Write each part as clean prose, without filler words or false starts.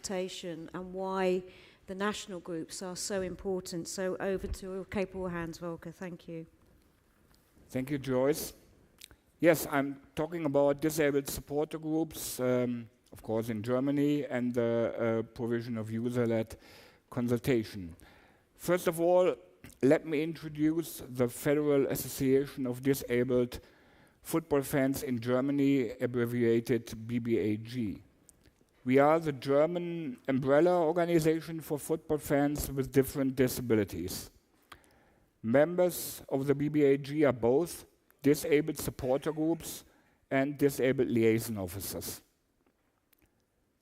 representation and why the national groups are so important. So over to capable hands, Volker. Thank you. Thank you, Joyce. Yes, I'm talking about disabled supporter groups, of course in Germany, and the provision of user-led consultation. First of all, let me introduce the Federal Association of Disabled Football Fans in Germany, abbreviated BBAG. We are the German umbrella organization for football fans with different disabilities. Members of the BBAG are both disabled supporter groups and disabled liaison officers.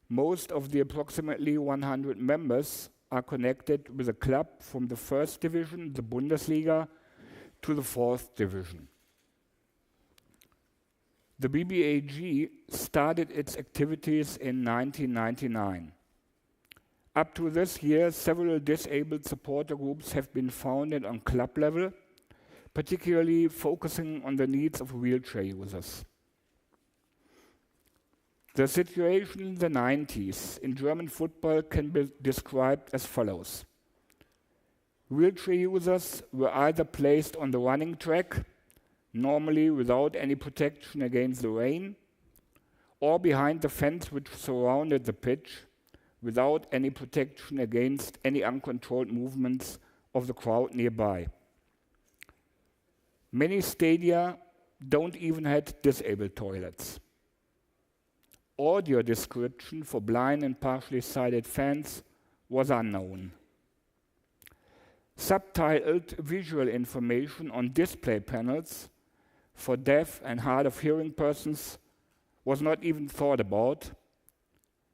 Most of the approximately 100 members are connected with a club from the first division, the Bundesliga, to the fourth division. The BBAG started its activities in 1999. Up to this year, several disabled supporter groups have been founded on club level, particularly focusing on the needs of wheelchair users. The situation in the 90s in German football can be described as follows. Wheelchair users were either placed on the running track, normally without any protection against the rain, or behind the fence which surrounded the pitch, without any protection against any uncontrolled movements of the crowd nearby. Many stadia don't even have disabled toilets. Audio description for blind and partially sighted fans was unknown. Subtitled visual information on display panels for deaf and hard of hearing persons was not even thought about.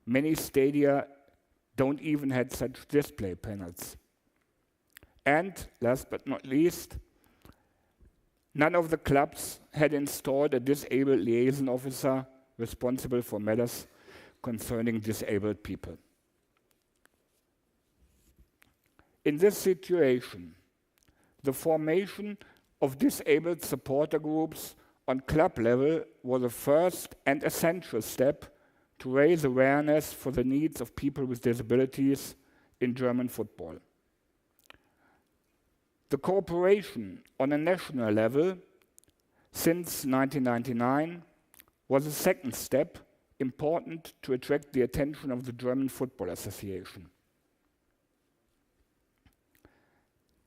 Many stadia don't even have such display panels. And last but not least, none of the clubs had installed a disabled liaison officer responsible for matters concerning disabled people. In this situation, the formation of disabled supporter groups on club level was the first and essential step to raise awareness for the needs of people with disabilities in German football. The cooperation on a national level since 1999 was a second step important to attract the attention of the German Football Association.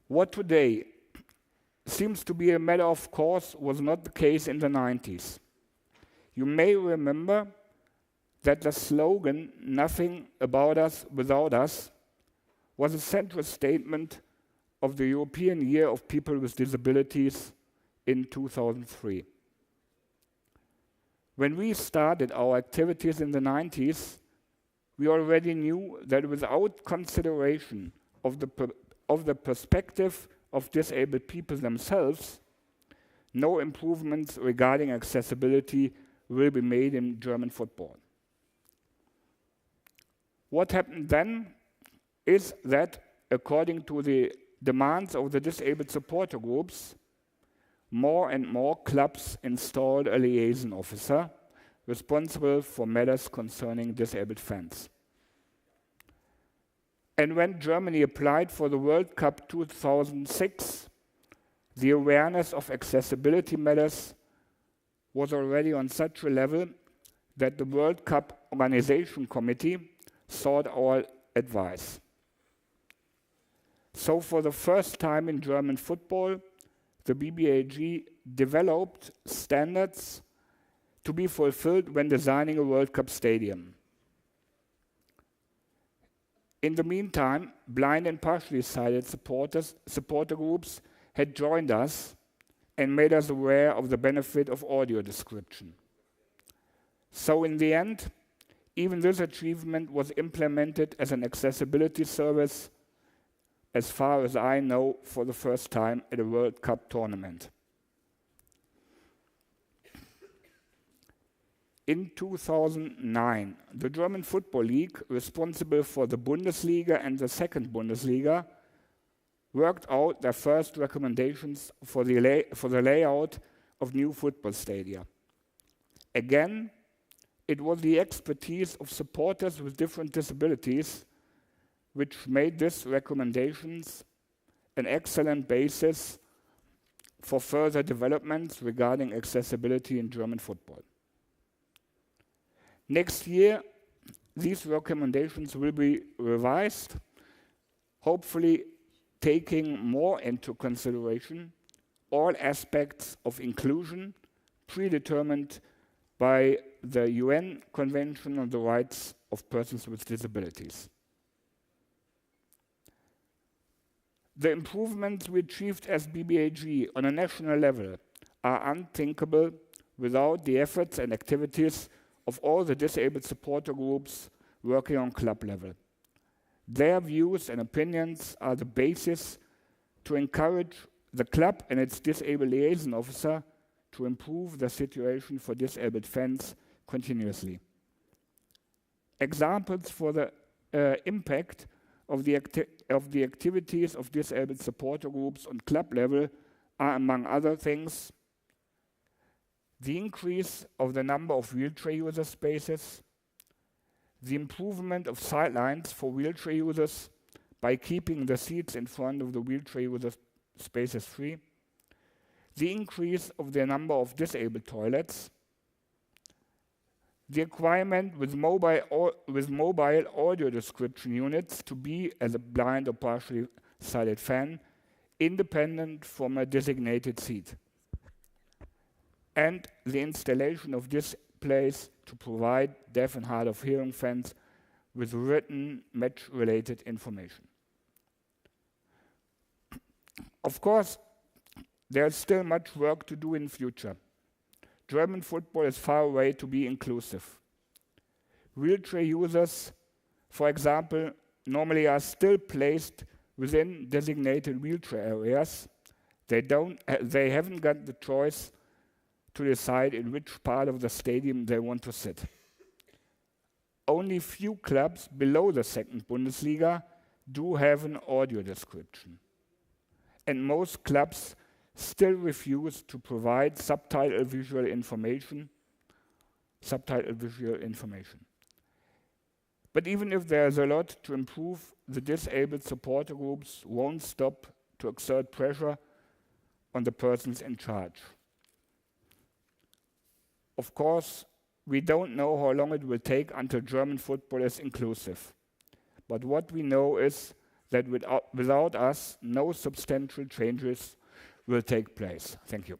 What today seems to be a matter of course was not the case in the 90s. You may remember that the slogan, "Nothing about us without us," was a central statement of the European Year of People with Disabilities in 2003. When we started our activities in the 90s, we already knew that without consideration of the perspective of disabled people themselves, no improvements regarding accessibility will be made in German football. What happened then is that, according to the demands of the disabled supporter groups, more and more clubs installed a liaison officer responsible for matters concerning disabled fans. And when Germany applied for the World Cup 2006, the awareness of accessibility matters was already on such a level that the World Cup Organization Committee sought our advice. So for the first time in German football, the BBAG developed standards to be fulfilled when designing a World Cup stadium. In the meantime, blind and partially sighted supporter groups had joined us and made us aware of the benefit of audio description. So in the end, even this achievement was implemented as an accessibility service, as far as I know, for the first time at a World Cup tournament. In 2009, the German Football League, responsible for the Bundesliga and the second Bundesliga, worked out their first recommendations for the layout of new football stadia. Again, It was the expertise of supporters with different disabilities which made these recommendations an excellent basis for further developments regarding accessibility in German football. Next year, these recommendations will be revised, hopefully taking more into consideration all aspects of inclusion predetermined by the UN Convention on the Rights of Persons with Disabilities. The improvements we achieved as BBAG on a national level are unthinkable without the efforts and activities of all the disabled supporter groups working on club level. Their views and opinions are the basis to encourage the club and its disabled liaison officer to improve the situation for disabled fans continuously. Examples for the impact of the activities of disabled supporter groups on club level are, among other things, the increase of the number of wheelchair user spaces, the improvement of sidelines for wheelchair users by keeping the seats in front of the wheelchair user spaces free, the increase of the number of disabled toilets, the requirement with mobile audio description units to be, as a blind or partially sighted fan, independent from a designated seat, and the installation of displays to provide deaf and hard of hearing fans with written match-related information. Of course, there is still much work to do in future. German football is far away to be inclusive. Wheelchair users, for example, normally are still placed within designated wheelchair areas. They haven't got the choice to decide in which part of the stadium they want to sit. Only few clubs below the second Bundesliga do have an audio description. And most clubs still refuse to provide subtitle visual information. But even if there is a lot to improve, the disabled supporter groups won't stop to exert pressure on the persons in charge. Of course, we don't know how long it will take until German football is inclusive. But what we know is that without us, no substantial changes will take place. Thank you.